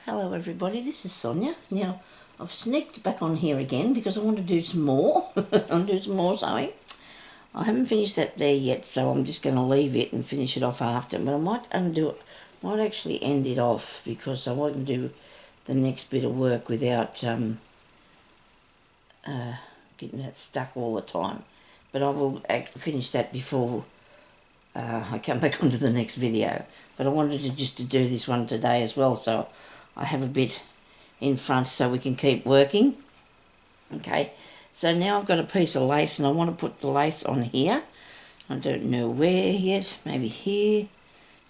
Hello everybody, this is Sonya. Now, I've sneaked back on here again because I want to do some more. I'll do some more sewing. I haven't finished that there yet, so I'm just going to leave it and finish it off after. But I might undo it, might actually end it off because I want to do the next bit of work without getting that stuck all the time. But I will finish that before I come back onto the next video. But I wanted to do this one today as well, so I have a bit in front so we can keep working. Okay, so now I've got a piece of lace and I want to put the lace on here. I don't know where yet, maybe here,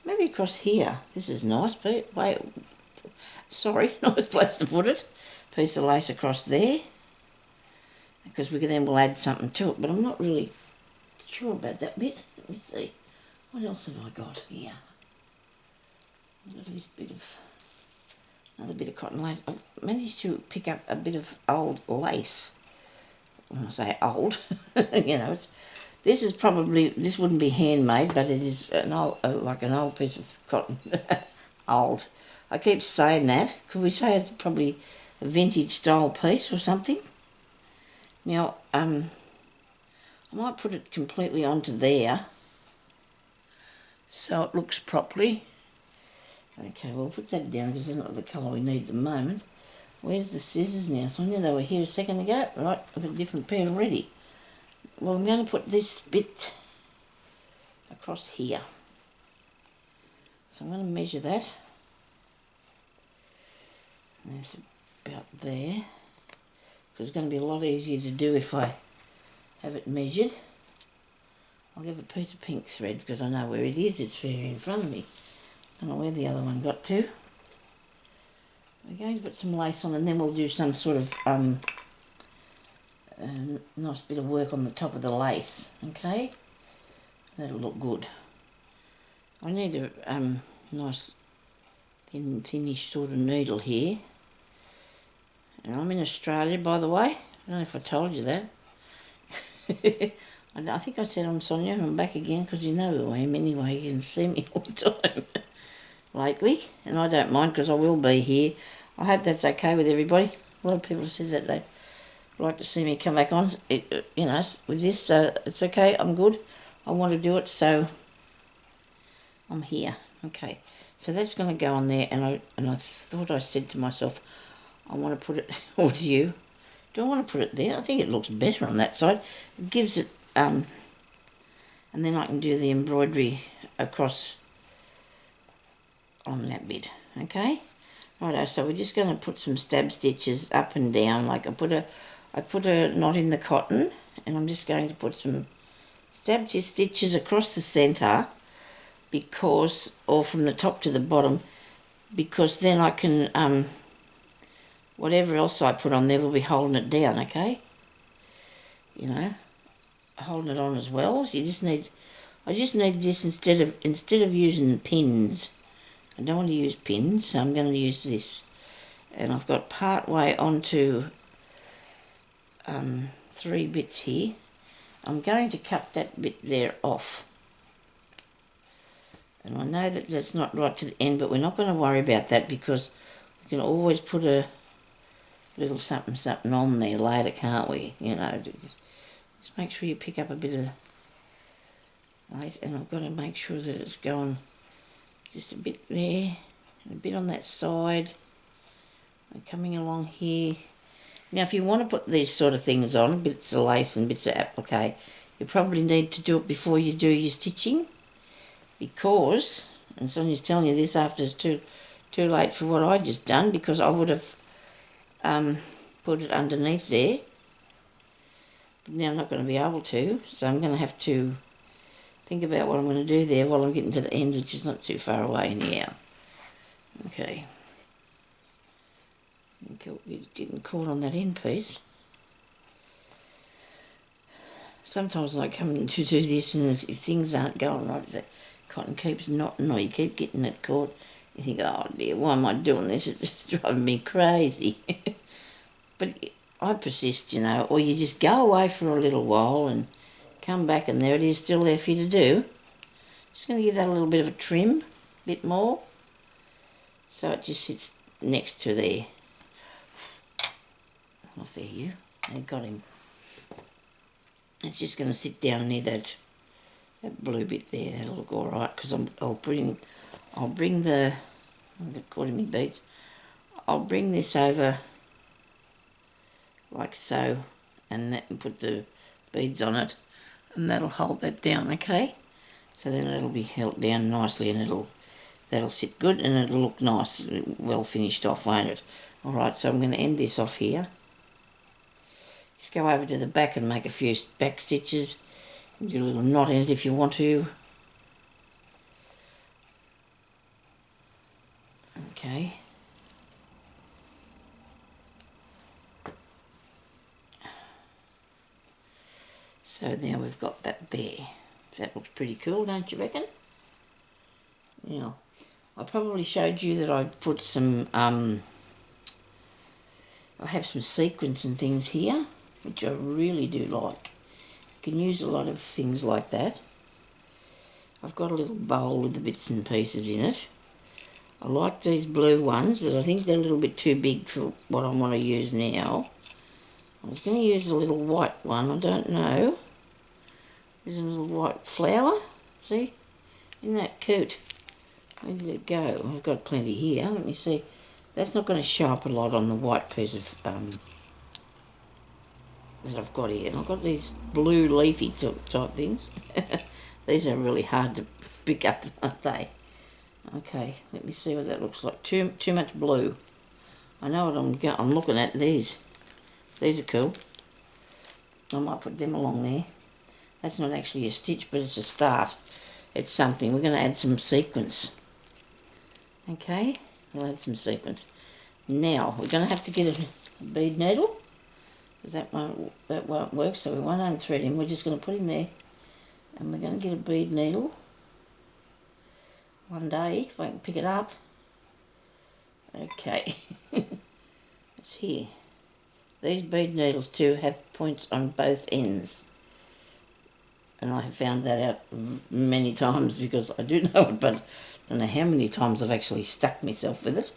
maybe across here. This is nice, but wait, sorry, nice place to put it. Piece of lace across there, because then we'll add something to it, but I'm not really sure about that bit. Let me see, what else have I got here? I've got this bit of, another bit of cotton lace. I've managed to pick up a bit of old lace. When I say old, you know, this is probably, this wouldn't be handmade, but it is an old, like an old piece of cotton. Old. I keep saying that. Could we say it's probably a vintage style piece or something? Now, I might put it completely onto there so it looks properly. Okay, we'll put that down because it's not the colour we need at the moment. Where's the scissors now, Sonia? They were here a second ago. Right, I've got a different pair already. Well, I'm going to put this bit across here. So I'm going to measure that. That's about there. Because it's going to be a lot easier to do if I have it measured. I'll give a piece of pink thread because I know where it is. It's fair in front of me. I don't know where the other one got to. We're going to put some lace on and then we'll do some sort of nice bit of work on the top of the lace, okay? That'll look good. I need a nice thinnish sort of needle here. And I'm in Australia, by the way. I don't know if I told you that. I think I said I'm Sonya. I'm back again because you know who I am anyway. You can see me all the time lately. And I don't mind because I will be here. I hope that's okay with everybody. A lot of people have said that they like to see me come back on, you know, with this. So it's okay. I'm good. I want to do it, so I'm here. Okay. So that's going to go on there. And I thought I said to myself, I want to put it, or to you, do I want to put it there? I think it looks better on that side. It gives it, and then I can do the embroidery across on that bit, okay? Righto, so we're just going to put some stab stitches up and down. Like I put a knot in the cotton, and I'm just going to put some stab stitches across the centre, because, or from the top to the bottom, because then I can, whatever else I put on there will be holding it down, okay? You know, holding it on as well. You just need, I just need this instead of using pins. I don't want to use pins, so I'm going to use this. And I've got part way onto 3 bits here. I'm going to cut that bit there off. And I know that that's not right to the end, but we're not going to worry about that because we can always put a little something on there later, can't we? You know, just make sure you pick up a bit of lace, and I've got to make sure that it's going just a bit there, and a bit on that side, and coming along here. Now, if you want to put these sort of things on, bits of lace and bits of applique, you probably need to do it before you do your stitching, because, and Sonia's telling you this after it's too late for what I just done, because I would have put it underneath there, but now I'm not going to be able to, so I'm going to have to think about what I'm going to do there while I'm getting to the end, which is not too far away anyhow. Okay. Getting caught on that end piece. Sometimes I come in to do this, and if things aren't going right, the cotton keeps knotting or you keep getting it caught, you think, oh dear, why am I doing this? It's just driving me crazy. But I persist, you know, or you just go away for a little while and come back and there it is, still there for you to do. Just going to give that a little bit of a trim, a bit more, so it just sits next to there. Off there, you. I got him. It's just going to sit down near that blue bit there. That'll look all right, because I'll bring the, I've got caught in my beads. I'll bring this over like so, and put the beads on it, and that'll hold that down, okay? So then it'll be held down nicely, and that'll sit good, and it'll look nice, well finished off, won't it? All right, so I'm going to end this off here. Just go over to the back and make a few back stitches. Do a little knot in it if you want to. Okay. So now we've got that there. That looks pretty cool, don't you reckon? Now, I probably showed you that I put some, I have some sequins and things here, which I really do like. You can use a lot of things like that. I've got a little bowl with the bits and pieces in it. I like these blue ones, but I think they're a little bit too big for what I want to use now. I was going to use a little white one, I don't know. There's a little white flower, see? Isn't that cute? Where did it go? I've got plenty here, let me see. That's not going to show up a lot on the white piece of, that I've got here. And I've got these blue leafy type things. These are really hard to pick up, aren't they? Okay, let me see what that looks like. Too much blue. I know what I'm looking at. These are cool. I might put them along there. That's not actually a stitch, but it's a start. It's something. We're going to add some sequins. Okay, we'll add some sequins. Now, we're going to have to get a bead needle, because that won't work, so we won't unthread him. We're just going to put him there, and we're going to get a bead needle one day, if I can pick it up. Okay, it's here. These bead needles too have points on both ends, and I have found that out many times, because I do know it, but I don't know how many times I've actually stuck myself with it.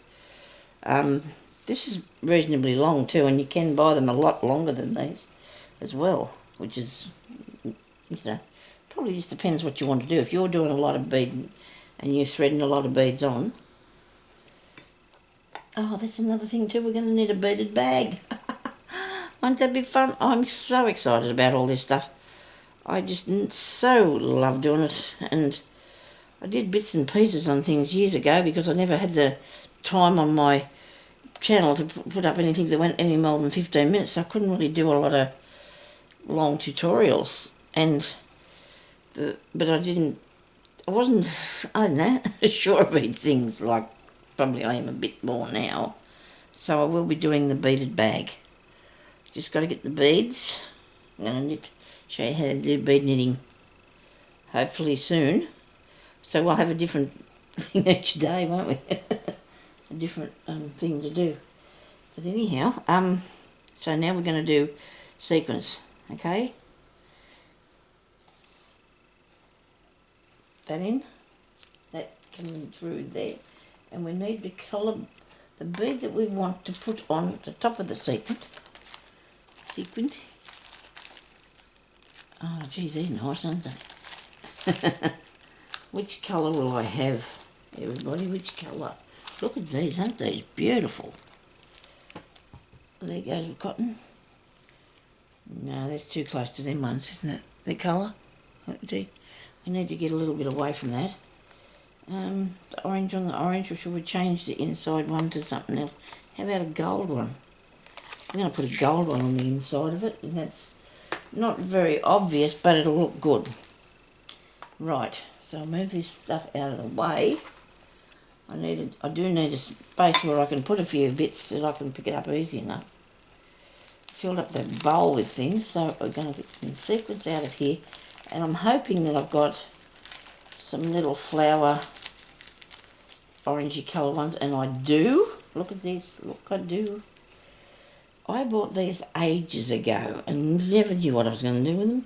This is reasonably long too, and you can buy them a lot longer than these as well, which is, you know, probably just depends what you want to do. If you're doing a lot of beading and you're threading a lot of beads on. Oh, that's another thing too. We're going to need a beaded bag. Won't that be fun? I'm so excited about all this stuff. I just so love doing it. And I did bits and pieces on things years ago, because I never had the time on my channel to put up anything that went any more than 15 minutes. So I couldn't really do a lot of long tutorials. But I wasn't, I don't know, sure of these things like probably I am a bit more now. So I will be doing the beaded bag. Just got to get the beads. I'm going to show you how to do bead knitting hopefully soon. So we'll have a different thing each day, won't we? A different thing to do. But anyhow, so now we're going to do sequins, okay? That in, that coming through there, and we need the colour, the bead that we want to put on the top of the sequin. Oh gee, they're nice, aren't they? Which colour will I have, everybody? Which colour? Look at these, aren't these beautiful? There goes the cotton. No, that's too close to them ones, isn't it? The colour. We need to get a little bit away from that. The orange on the orange, or should we change the inside one to something else? How about a gold one? I'm going to put a gold one on the inside of it, and that's not very obvious, but it'll look good. Right, so I'll move this stuff out of the way. I do need a space where I can put a few bits so that I can pick it up easy enough. Filled up that bowl with things, so we're going to get some sequins out of here. And I'm hoping that I've got some little flower orangey colour ones, and I do. Look at this, look, I do. I bought these ages ago and never knew what I was going to do with them.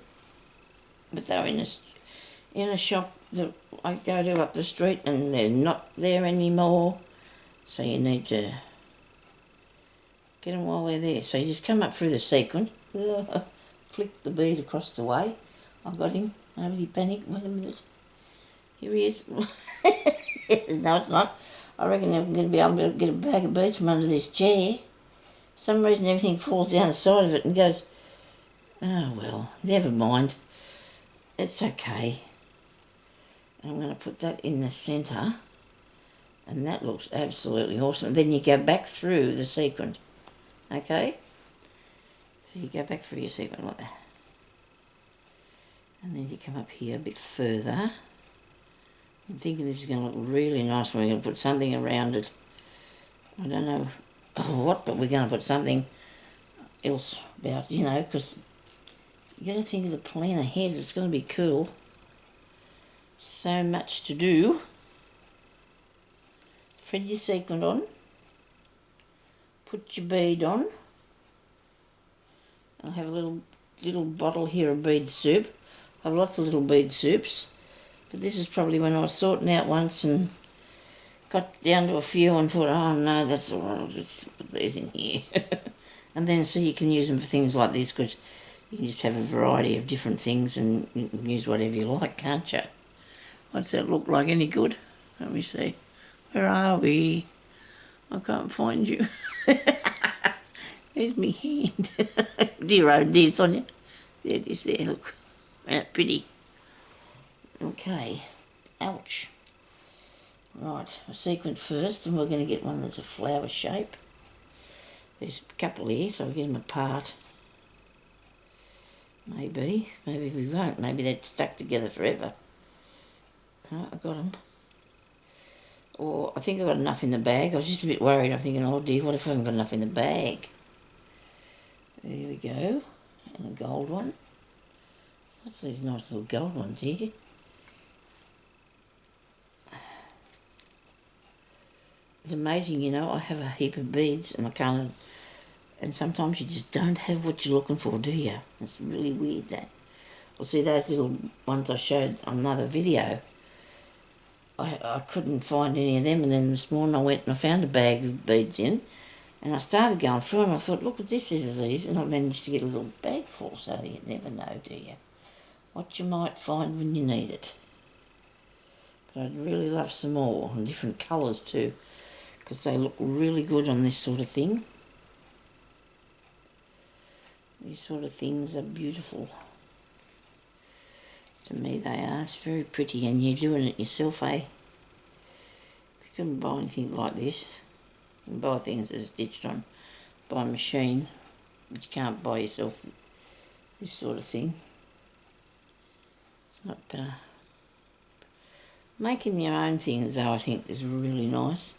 But they were in a shop that I go to up the street, and they're not there anymore. So you need to Get them while they're there. So you just come up through the sequin, flick the bead across the way. I've got him. Nobody panic. Wait a minute. Here he is. No, it's not. I reckon I'm going to be able to get a bag of beads from under this chair. For some reason everything falls down the side of it and goes, oh well, never mind. It's okay. I'm going to put that in the centre, and that looks absolutely awesome. Then you go back through the sequin, okay? So you go back through your sequin like that. And then you come up here a bit further. I'm thinking this is going to look really nice when we're going to put something around it. I don't know what, but we're going to put something else about, you know, because you got to think of the plan ahead. It's going to be cool. So much to do. Thread your sequin on. Put your bead on. I'll have a little bottle here of bead soup. I have lots of little bead soups. But this is probably when I was sorting out once and got down to a few and thought, oh no, that's all right, I'll just put these in here. And then so you can use them for things like this, because you can just have a variety of different things and you can use whatever you like, can't you? What's that look like? Any good? Let me see. Where are we? I can't find you. There's me hand. Dear, oh dear, Sonya. There it is there, look. Isn't that pretty? Okay. Ouch. Right, a sequin first, and we're going to get one that's a flower shape. There's a couple here, so I'll get them apart. Maybe we won't. Maybe they're stuck together forever. Oh, I got them. Or I think I got enough in the bag. I was just a bit worried. I'm thinking, oh dear, what if I haven't got enough in the bag? There we go. And a gold one. What's these nice little gold ones here? It's amazing, you know, I have a heap of beads and I can't, and sometimes you just don't have what you're looking for, do you? It's really weird, that. Well, see, those little ones I showed on another video, I couldn't find any of them, and then this morning I went and I found a bag of beads in, and I started going through and I thought, look at this is these, and I managed to get a little bag full, so you never know, do you? What you might find when you need it. But I'd really love some more, and different colours too, because they look really good on this sort of thing. These sort of things are beautiful. To me they are. It's very pretty, and you're doing it yourself, eh? You couldn't buy anything like this. You can buy things that are stitched on by machine, but you can't buy yourself this sort of thing. It's not... Making your own things, though, I think is really nice.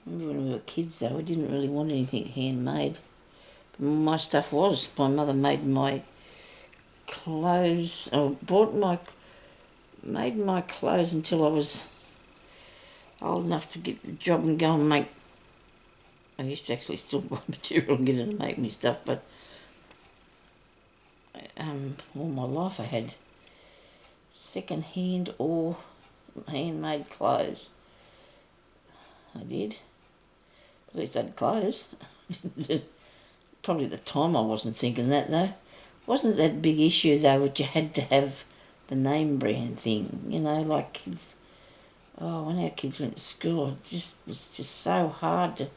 Remember when we were kids, though, we didn't really want anything handmade. But my stuff was. My mother made my clothes, or made my clothes until I was old enough to get the job and go and make. I used to actually still buy material and get it and make me stuff, but all my life I had second-hand or handmade clothes. I did. At least I had clothes. Probably at the time I wasn't thinking that, though. Wasn't that big issue, though, that you had to have the name brand thing, you know, like kids. Oh, when our kids went to school, it was just so hard to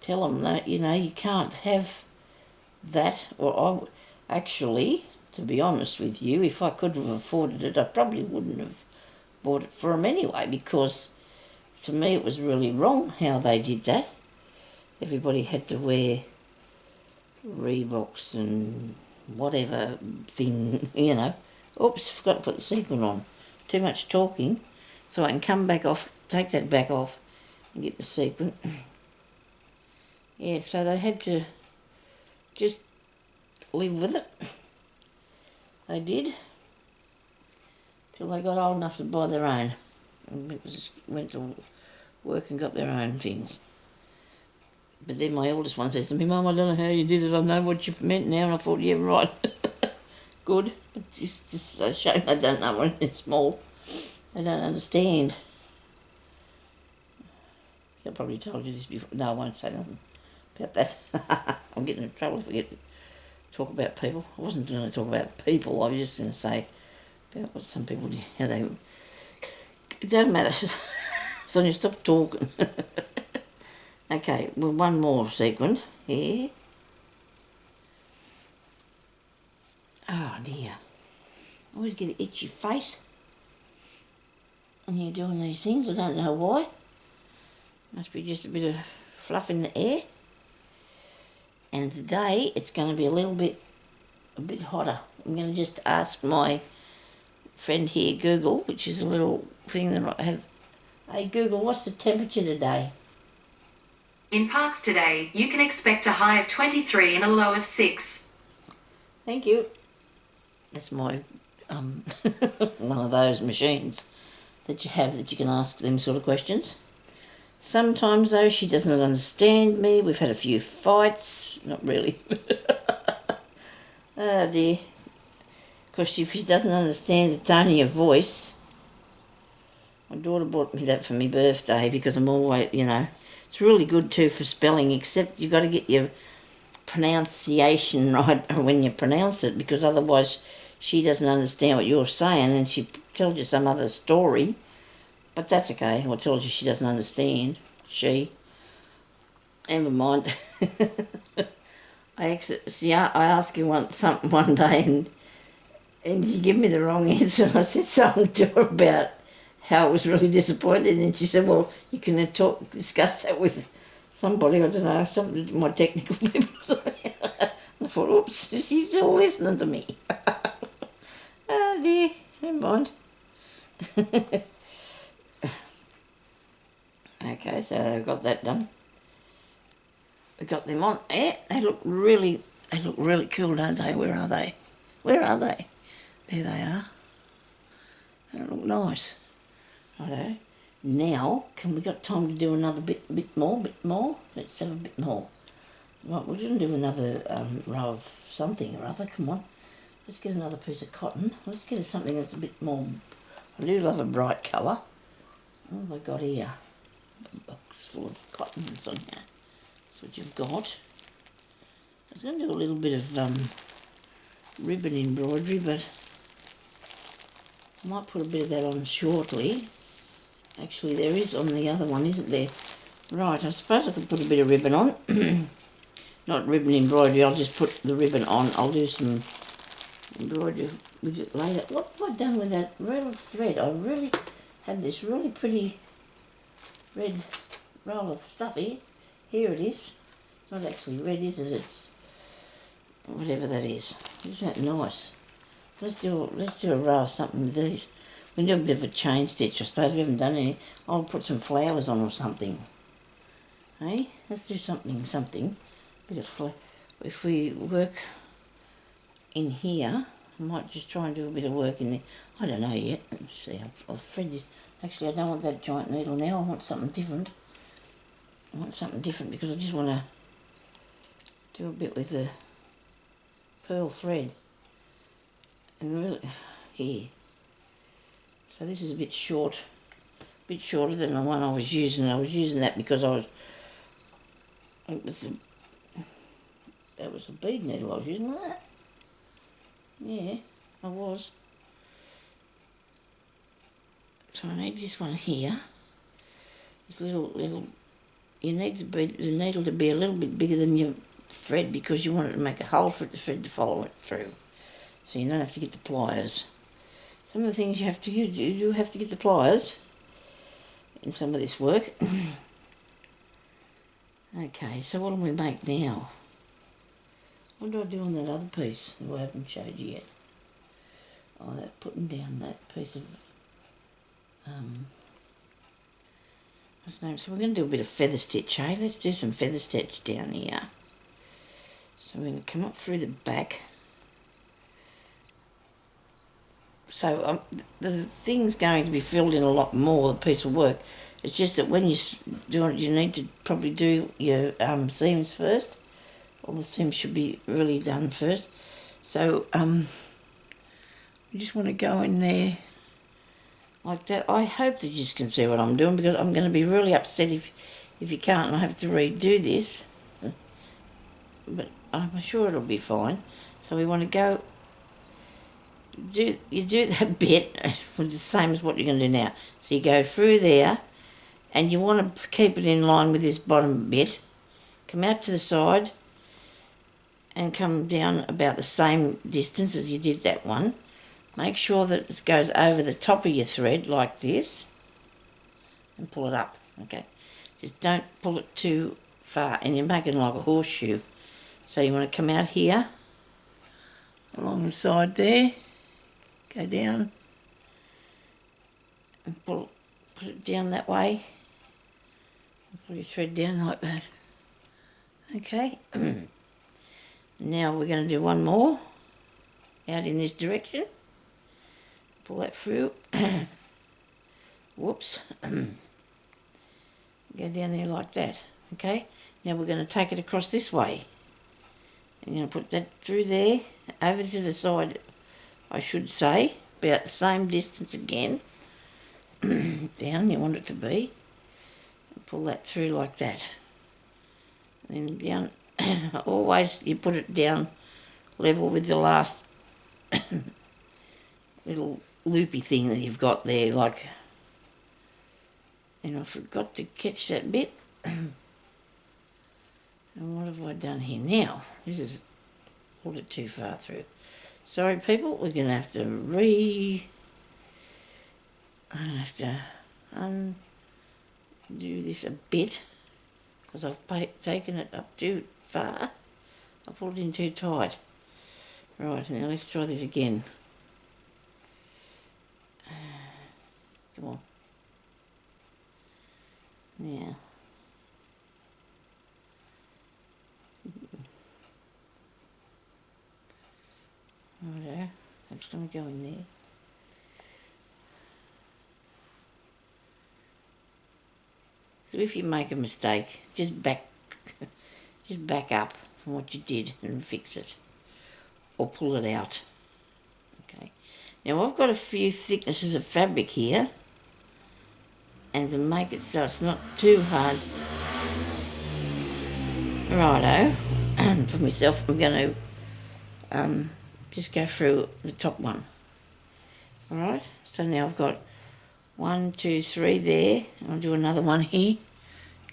tell them that, you know, you can't have that. Or actually, to be honest with you, if I could have afforded it, I probably wouldn't have bought it for them anyway, because to me it was really wrong how they did that. Everybody had to wear Reeboks and whatever thing, you know. Oops, forgot to put the sequin on. Too much talking. So I can come back off, take that back off and get the sequin. Yeah, so they had to just live with it. They did. Till they got old enough to buy their own. And went to work and got their own things. But then my eldest one says to me, Mum, I don't know how you did it, I know what you've meant now. And I thought, yeah, right. Good. But just a shame they don't know when they're small. They don't understand. I probably told you this before. No, I won't say nothing. about that. I'm getting in trouble if I get to talk about people. I wasn't going to talk about people, I was just going to say about what some people do, how they... It don't matter. Sonya, stop talking. Okay, well, one more sequin here. Oh dear. I always get an itchy face when you're doing these things. I don't know why. Must be just a bit of fluff in the air. And today it's going to be a bit hotter. I'm going to just ask my friend here, Google, which is a little thing that I have. Hey Google, what's the temperature today? In Parks today, you can expect a high of 23 and a low of 6. Thank you. That's my one of those machines that you have that you can ask them sort of questions. Sometimes though she does not understand me. We've had a few fights. Not really. Oh dear. Because if she doesn't understand the tone of your voice, my daughter bought me that for my birthday because I'm always, it's really good too for spelling, except you've got to get your pronunciation right when you pronounce it, because otherwise she doesn't understand what you're saying and she tells you some other story. But that's okay. I told you she doesn't understand. Never mind. I asked her something one day and she gave me the wrong answer. And I said something to her about how I was really disappointed, and she said, well, you can discuss that with somebody, I don't know, some of my technical people. I thought, oops, she's still listening to me. Oh dear, never mind. Okay, so I got that done. We got them on. Yeah, they look really cool, don't they? Where are they? There they are. They look nice. Righto. Now, we got time to do another bit more? Let's have a bit more. Right, we're going to do another row of something or other. Come on. Let's get another piece of cotton. Let's get something that's a bit more... I do love a bright colour. What have I got here? A box full of cotton and sonya. That's what you've got. I was going to do a little bit of ribbon embroidery, but I might put a bit of that on shortly. Actually, there is on the other one, isn't there? Right, I suppose I could put a bit of ribbon on. Not ribbon embroidery, I'll just put the ribbon on. I'll do some embroidery with it later. What have I done with that roll of thread? I really had this really pretty red roll of stuff here. Here it is. It's not actually red, is it? It's whatever that is. Isn't that nice? Let's do a row of something with these. We can do a bit of a chain stitch, I suppose. We haven't done any. I'll put some flowers on or something. Hey, let's do something. Bit of if we work in here, I might just try and do a bit of work in there. I don't know yet. Let's see. I'll thread this. Actually, I don't want that giant needle now. I want something different. Because I just want to do a bit with the pearl thread. And really, here. So this is a bit shorter than the one I was using. I was using that because that was a bead needle I was using, that. Yeah, I was. So I need this one here. This little. You need the needle to be a little bit bigger than your thread because you want it to make a hole for the thread to follow it through. So you don't have to get the pliers. Some of the things you do have to get the pliers in some of this work. Okay, so what do we make now? What do I do on that other piece that I haven't showed you yet? Oh, that putting down that piece of what's the name? So we're going to do a bit of feather stitch, eh? Let's do some feather stitch down here. So we're going to come up through the back. So the thing's going to be filled in a lot more, the piece of work. It's just that when you do it, you need to probably do your seams first. All the seams should be really done first. So you just want to go in there like that. I hope that you can see what I'm doing, because I'm going to be really upset if you can't and I have to redo this. but I'm sure it'll be fine. So we want to go, you do that bit, which is the same as what you're going to do now. So you go through there, and you want to keep it in line with this bottom bit. Come out to the side, and come down about the same distance as you did that one. Make sure that it goes over the top of your thread like this, and pull it up, okay? Just don't pull it too far, and you're making like a horseshoe. So you want to come out here, along the side there, go down, and put it down that way, and pull your thread down like that, okay? Now we're going to do one more, out in this direction, pull that through, whoops, go down there like that, okay? Now we're going to take it across this way. And you're going to put that through there, over to the side, I should say, about the same distance again, down you want it to be, and pull that through like that. And then down, always you put it down level with the last little loopy thing that you've got there, like, and I forgot to catch that bit. And what have I done here now? This is pulled it too far through. Sorry people, we're going to have to undo this a bit, because I've taken it up too far. I pulled it in too tight. Right, now let's try this again. Come on. Now. Righto, that's going to go in there. So if you make a mistake, just back up from what you did and fix it, or pull it out. Okay. Now I've got a few thicknesses of fabric here, and to make it so it's not too hard, righto, for myself, I'm going to just go through the top one. Alright, so now I've got 1, 2, 3 there. I'll do another one here.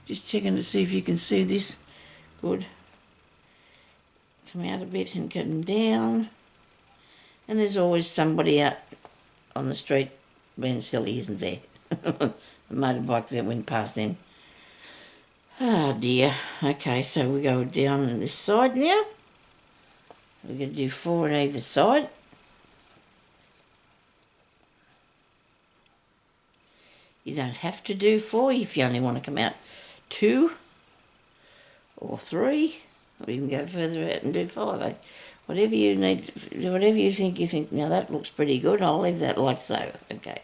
Just checking to see if you can see this. Good. Come out a bit and come down. And there's always somebody out on the street being silly, isn't there? The motorbike that went past then. Oh dear. Okay, so we go down on this side now. We're going to do 4 on either side. You don't have to do 4 if you only want to come out 2 or 3, or you can go further out and do 5. Eh? Whatever you need, whatever you think, now that looks pretty good, I'll leave that like so. Okay.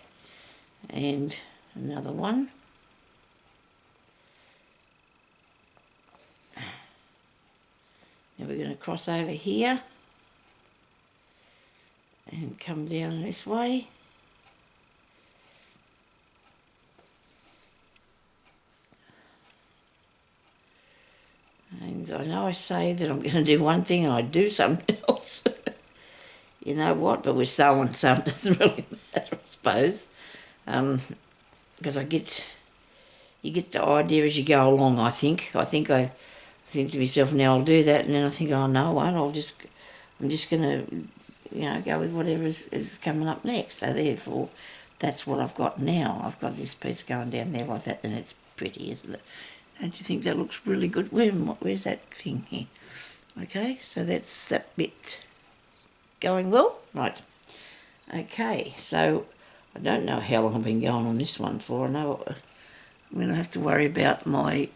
And another one. Now we're going to cross over here and come down this way. And I know I say that I'm going to do one thing and I do something else. You know what? But we're sewing, so it doesn't really matter, I suppose. Because you get the idea as you go along, I think. I think to myself, now I'll do that, and then I think, oh no, I won't. I'm just going to, go with whatever is coming up next. So therefore, that's what I've got now. I've got this piece going down there like that, and it's pretty, isn't it? Don't you think that looks really good? Where's that thing here? Okay, so that's that bit going well. Right. Okay, so I don't know how long I've been going on this one for. I know I'm going to have to worry about my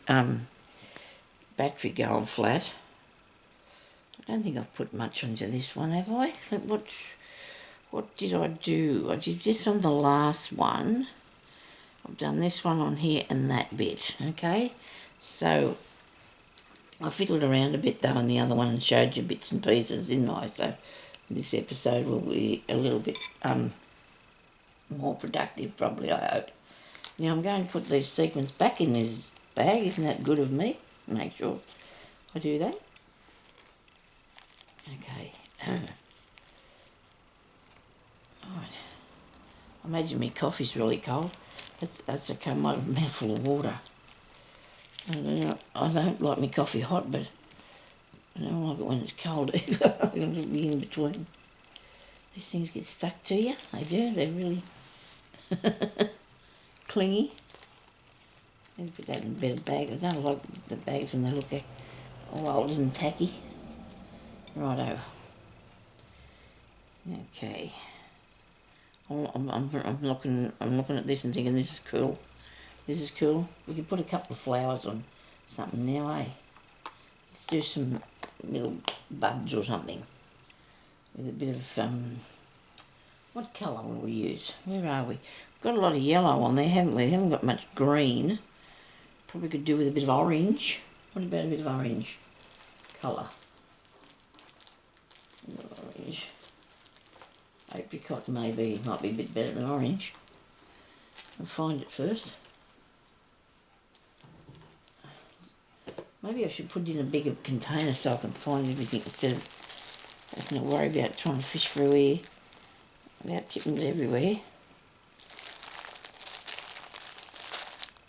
battery going flat. I don't think I've put much onto this one, have I? What did I do? I did this on the last one. I've done this one on here and that bit, okay? So I fiddled around a bit though on the other one and showed you bits and pieces, didn't I? So this episode will be a little bit more productive probably, I hope. Now I'm going to put these sequins back in this bag. Isn't that good of me? Make sure I do that. Okay. Right. I imagine my coffee's really cold. That's okay, I might have a mouthful of water. I don't like my coffee hot, but I don't like it when it's cold either. I'm going to be in between. These things get stuck to you. They do. They're really clingy. Let's put that in a better bag. I don't like the bags when they look all old and tacky. Righto. Okay. I'm looking at this and thinking this is cool. This is cool. We could put a couple of flowers on something now, eh? Let's do some little buds or something with a bit of what colour will we use? Where are we? We've got a lot of yellow on there, haven't we? We haven't got much green. Probably could do with a bit of orange. What about a bit of orange colour? Orange. Apricot maybe might be a bit better than orange. I'll find it first. Maybe I should put it in a bigger container so I can find everything instead of having to worry about trying to fish through here without tipping it everywhere.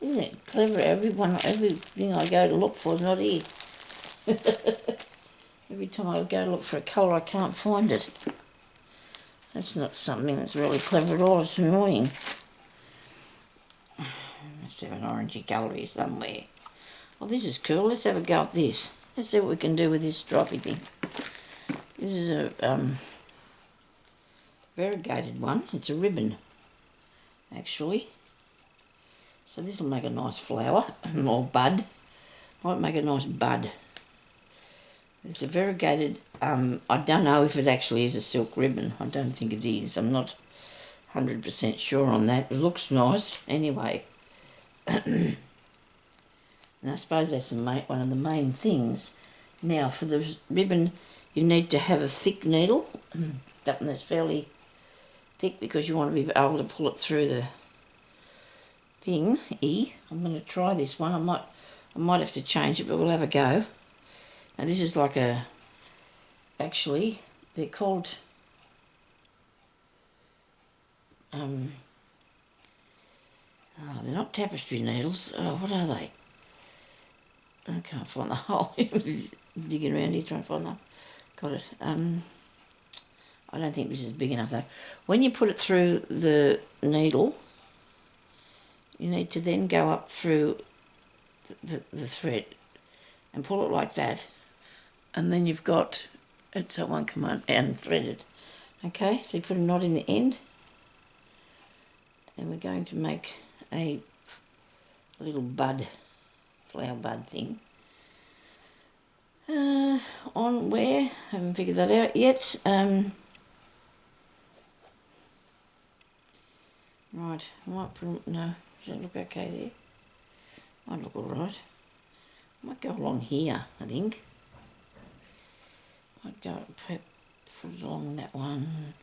Isn't it clever? Everything I go to look for is not here. Every time I go to look for a colour I can't find it. That's not something that's really clever at all, it's annoying. Must have an orangey colour here somewhere. Well, this is cool. Let's have a go at this. Let's see what we can do with this stripy thing. This is a variegated one. It's a ribbon, actually. So this will make a nice flower, or bud. Might make a nice bud. It's a variegated, I don't know if it actually is a silk ribbon. I don't think it is. I'm not 100% sure on that. It looks nice anyway. And I suppose that's one of the main things. Now, for the ribbon, you need to have a thick needle, something that's fairly thick, because you want to be able to pull it through the thing. I'm going to try this one. I might have to change it, but we'll have a go. Now, this is like actually, they're called they're not tapestry needles. Oh, what are they? I can't find the hole. Digging around here trying to find them. Got it. I don't think this is big enough though. When you put it through the needle, you need to then go up through the thread and pull it like that, and then you've got it so it won't come on and thread it. Okay, so you put a knot in the end, and we're going to make a little bud, flower bud thing. On where? Haven't figured that out yet. Right, I might put, no, does that look okay there? Might look alright. Might go along here, I think. Might go, put it along that one.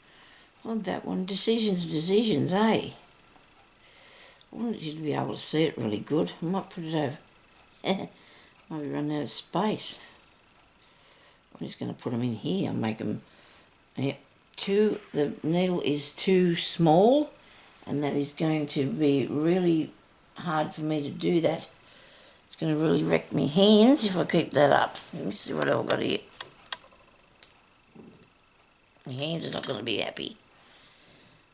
On that one. Decisions, eh? I wanted you to be able to see it really good. I might put it over. Might be running out of space. I'm just going to put them in here and make them... Yeah, the needle is too small, and that is going to be really hard for me to do that. It's going to really wreck my hands if I keep that up. Let me see what I've got here. My hands are not going to be happy.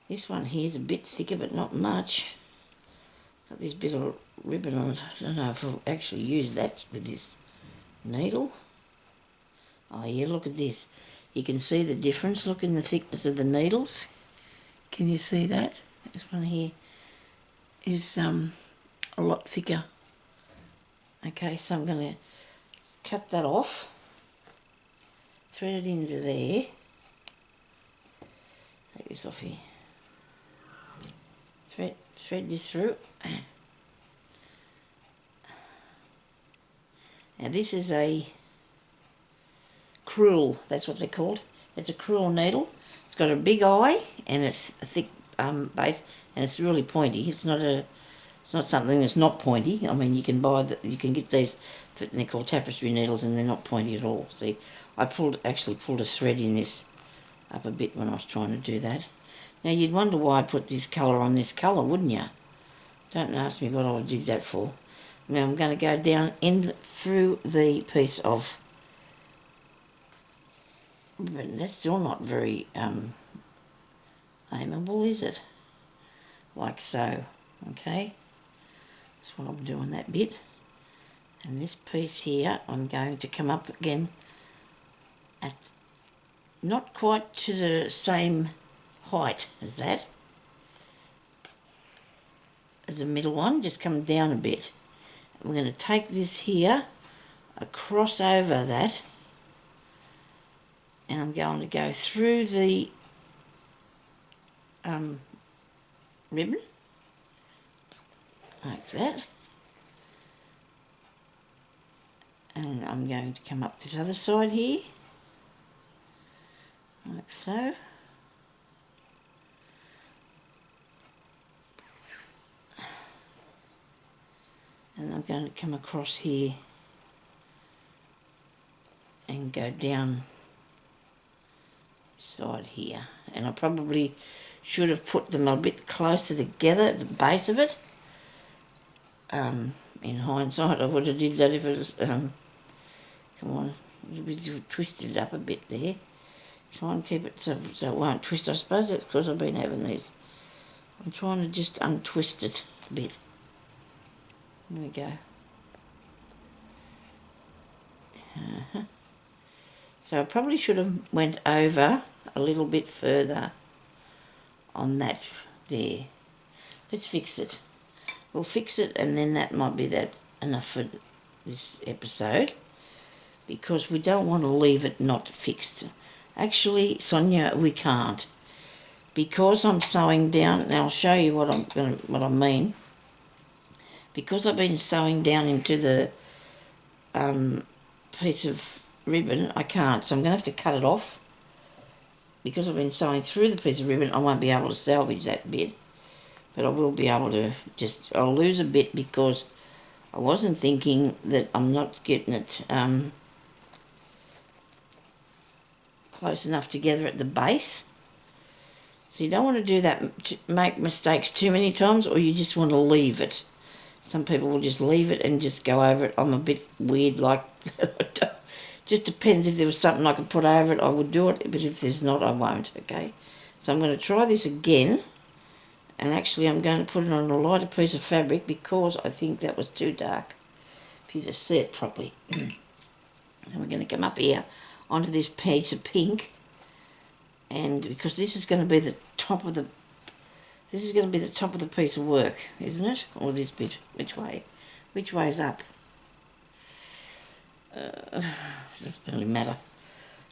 This one here is a bit thicker, but not much. Got this bit of ribbon on it. I don't know if I'll actually use that with this needle. Oh yeah, look at this. You can see the difference. Look in the thickness of the needles. Can you see that? This one here is a lot thicker. Okay, so I'm going to cut that off. Thread it into there. Take this off here. Thread this through. Now this is a crewel, that's what they're called. It's a crewel needle. It's got a big eye and it's a thick base, and it's really pointy. It's not a It's not something that's not pointy. I mean, you can you can get these, they're called tapestry needles, and they're not pointy at all. See, I actually pulled a thread in this up a bit when I was trying to do that. Now, you'd wonder why I put this colour on this colour, wouldn't you? Don't ask me what I did that for. Now, I'm going to go down in through the piece of ribbon. That's still not very aimable, is it? Like so, okay? That's what I'm doing, that bit. And this piece here, I'm going to come up again at not quite to the same height as that, as the middle one, just come down a bit. And we're going to take this here, across over that, and I'm going to go through the ribbon, like that. And I'm going to come up this other side here, like so. And I'm going to come across here and go down side here. And I probably should have put them a bit closer together at the base of it. In hindsight, I would have did that if it was, come on, we twisted it up a bit there. Try and keep it so it won't twist. I suppose that's because I've been having these. I'm trying to just untwist it a bit. There we go. So I probably should have went over a little bit further on that there. Let's fix it. We'll fix it, and then that might be enough for this episode, because we don't want to leave it not fixed. Actually, Sonya, we can't, because I'm sewing down. And I'll show you what I mean. Because I've been sewing down into the piece of ribbon, I can't. So I'm going to have to cut it off. Because I've been sewing through the piece of ribbon, I won't be able to salvage that bit. But I will be able to I'll lose a bit because I wasn't thinking that I'm not getting it close enough together at the base. So you don't want to do that, to make mistakes too many times, or you just want to leave it. Some people will just leave it and just go over it. I'm a bit weird like that. Just depends. If there was something I could put over it, I would do it, but if there's not, I won't, okay? So I'm going to try this again, and actually I'm going to put it on a lighter piece of fabric because I think that was too dark for you to see it properly. And we're going to come up here onto this piece of pink, and because this is going to be the top of the piece of work, isn't it? Or this bit, which way? Which way is up? Doesn't really matter,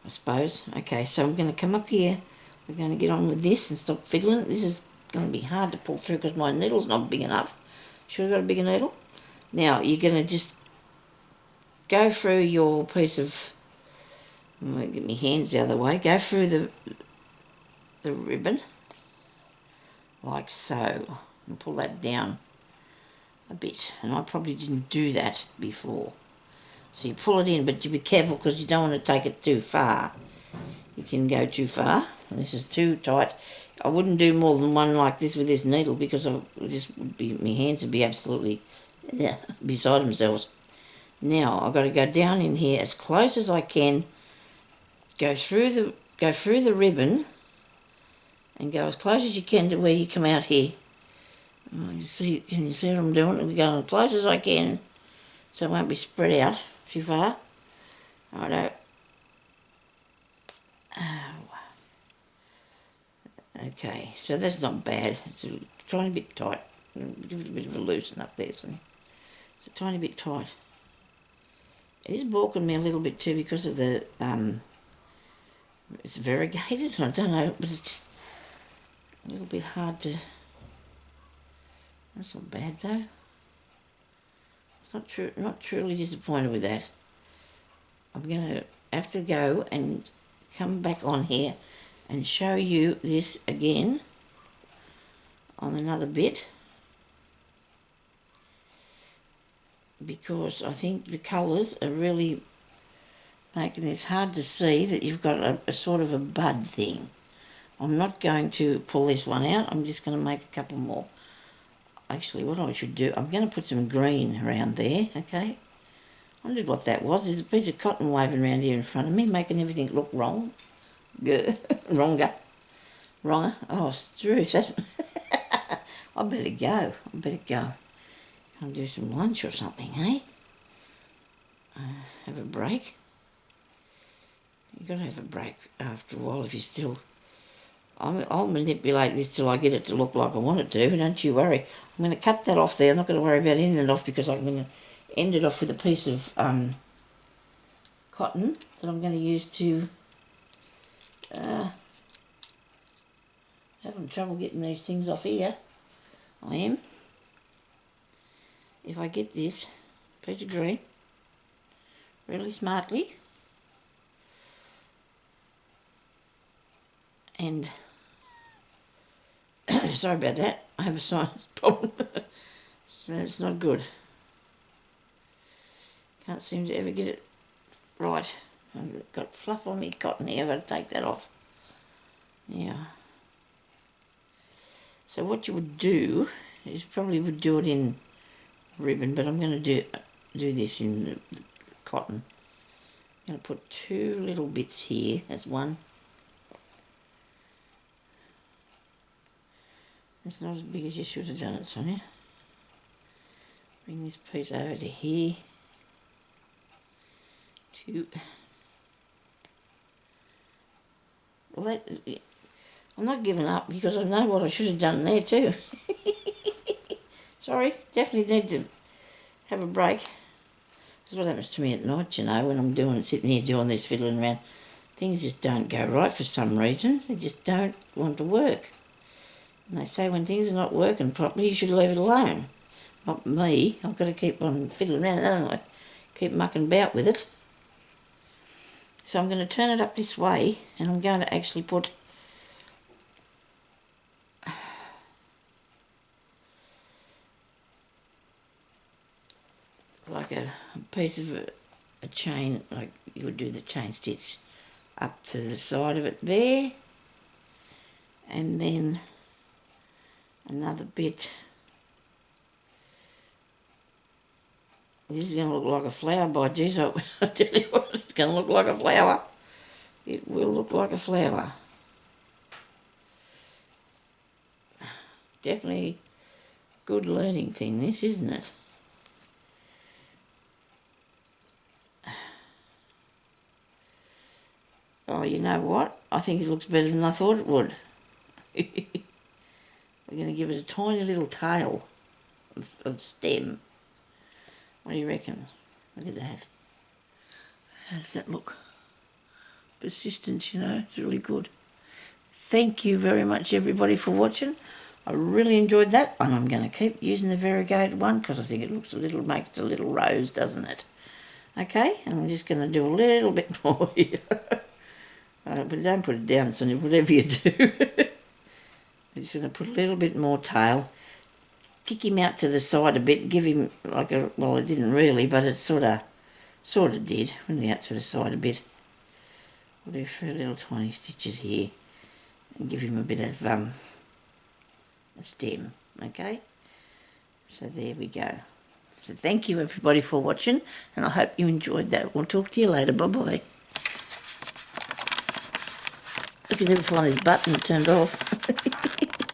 I suppose. Okay, so I'm going to come up here. We're going to get on with this and stop fiddling. This is going to be hard to pull through because my needle's not big enough. Should have got a bigger needle. Now, you're going to just go through your piece of... I'm going to get my hands the other way. Go through the ribbon, like so, and pull that down a bit. And I probably didn't do that before. So you pull it in, but you be careful because you don't want to take it too far. You can go too far, and this is too tight. I wouldn't do more than one like this with this needle because my hands would be absolutely beside themselves. Now I've got to go down in here as close as I can. Go through the ribbon, and go as close as you can to where you come out here. Oh, can you see what I'm doing? I'm going as close as I can, so it won't be spread out too far. Righto. Okay, so that's not bad. It's a tiny bit tight. Give it a bit of a loosen up there, so it's a tiny bit tight. It is balking me a little bit too because of the it's variegated. I don't know, but it's just a little bit hard to... That's not bad though. It's not truly disappointed with that. I'm going to have to go and come back on here and show you this again on another bit. because I think the colours are really making this hard to see that you've got a sort of a bud thing. I'm not going to pull this one out. I'm just going to make a couple more. Actually, what I should do, I'm going to put some green around there, okay? I wondered what that was. There's a piece of cotton waving around here in front of me, making everything look wrong. Wronger. Oh, Struth, that's... I better go. I'll do some lunch or something, eh? Have a break. You've got to have a break after a while if you're still... I'll manipulate this till I get it to look like I want it to, don't you worry. I'm going to cut that off there. I'm not going to worry about ending it off because I'm going to end it off with a piece of cotton that I'm going to use to... having trouble getting these things off here. I am. If I get this piece of green really smartly and sorry about that, I have a sinus problem. So it's not good. Can't seem to ever get it right. I've got fluff on me cotton here, I've got to take that off. Yeah. So what you would do is probably would do it in ribbon, but I'm going to do this in the cotton. I'm going to put 2 little bits here. That's one. It's not as big as you should have done it, Sonia. Bring this piece over to here. 2. Well, I'm not giving up because I know what I should have done there too. Sorry, definitely need to have a break. That's what happens to me at night, you know, when I'm sitting here doing this, fiddling around. Things just don't go right for some reason. They just don't want to work. And they say when things are not working properly, you should leave it alone. Not me. I've got to keep on fiddling around, haven't I? Keep mucking about with it. So I'm going to turn it up this way, and I'm going to actually put like a piece of a chain, like you would do the chain stitch up to the side of it there, and then another bit. This is going to look like a flower, by geez, I tell you what, it's going to look like a flower. It will look like a flower. Definitely good learning thing, this, isn't it? Oh, you know what? I think it looks better than I thought it would. We're going to give it a tiny little tail of stem. What do you reckon? Look at that. How does that look? Persistent, you know, it's really good. Thank you very much, everybody, for watching. I really enjoyed that, and I'm going to keep using the variegated one because I think it looks makes a little rose, doesn't it? Okay, and I'm just going to do a little bit more here. But don't put it down, Sonia, whatever you do. I'm just going to put a little bit more tail. Kick him out to the side a bit, give him like a, well, it didn't really, but it sort of did, went out to the side a bit. We'll do 3 little tiny stitches here and give him a bit of a stem, okay? So there we go. So thank you everybody for watching, and I hope you enjoyed that. We'll talk to you later. Bye-bye. Look at him flying his button turned off.